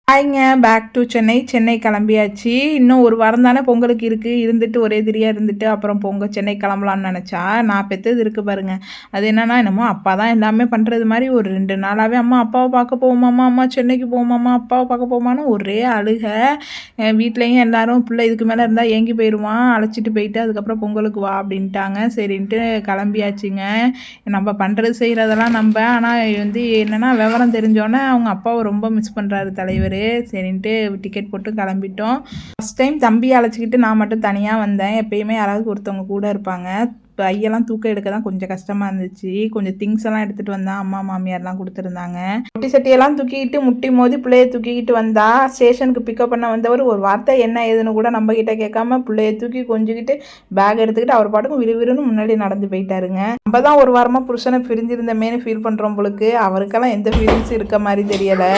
ஹாய்ங்க, back to Chennai. Chennai கிளம்பியாச்சு. இன்னும் ஒரு வாரம் தானே பொங்கலுக்கு இருக்குது. இருந்துட்டு ஒரே திரியாக இருந்துட்டு அப்புறம் சென்னை கிளம்பலான்னு நினச்சா, நான் பெற்றது இருக்குது பாருங்க. அது என்னன்னா, என்னமோ அப்பா தான் எல்லாமே பண்ணுறது மாதிரி ஒரு 2 நாளாகவே அம்மா அப்பாவை பார்க்க போவோமாம்மா, அம்மா சென்னைக்கு போவோமாம்மா, அப்பாவை பார்க்க போவோமான்னு ஒரே அழுக. வீட்லேயும் எல்லாரும் பிள்ளை இதுக்கு மேலே இருந்தால் ஏங்கி போயிடுவான், அழைச்சிட்டு போயிட்டு அதுக்கப்புறம் பொங்கலுக்கு வா அப்படின்ட்டாங்க. சரின்ட்டு கிளம்பியாச்சுங்க. நம்ம பண்ணுறது செய்கிறதெல்லாம் ஆனால் என்னென்னா விவரம் தெரிஞ்சோன்னே அவங்க அப்பாவை ரொம்ப மிஸ் பண்ணுறாரு தலைவர். சரின்ட்டு டிக்கெட் போட்டு கிளம்பிட்டோம். ஃபஸ்ட் டைம் தம்பியை அழைச்சிக்கிட்டு நான் மட்டும் தனியாக வந்தேன். எப்பயுமே யாராவது ஒருத்தவங்க கூட இருப்பாங்க. ஐயெல்லாம் தூக்கம் எடுக்க தான் கொஞ்சம் கஷ்டமாக இருந்துச்சு. கொஞ்சம் திங்ஸ் எல்லாம் எடுத்துகிட்டு வந்தேன். அம்மா மாமியார்லாம் கொடுத்துருந்தாங்க. குட்டி சட்டியெல்லாம் தூக்கிக்கிட்டு முட்டி மோதி பிள்ளைய தூக்கிக்கிட்டு வந்தா. ஸ்டேஷனுக்கு பிக்கப் பண்ண வந்தவர் ஒரு வார்த்தை என்ன ஏதுன்னு கூட நம்ம கிட்ட கேட்காம பிள்ளைய தூக்கி கொஞ்சிக்கிட்டு பேக் எடுத்துக்கிட்டு அவர் பாட்டுக்கும் விறுவிறுன்னு முன்னாடி நடந்து போயிட்டாருங்க. நம்ம தான் ஒரு வாரமாக புருஷனை பிரிஞ்சிருந்தமேனு ஃபீல் பண்ணுறோம் பொழுது, அவருக்கெல்லாம் எந்த ஃபீலிங்ஸும் இருக்க மாதிரி தெரியலை.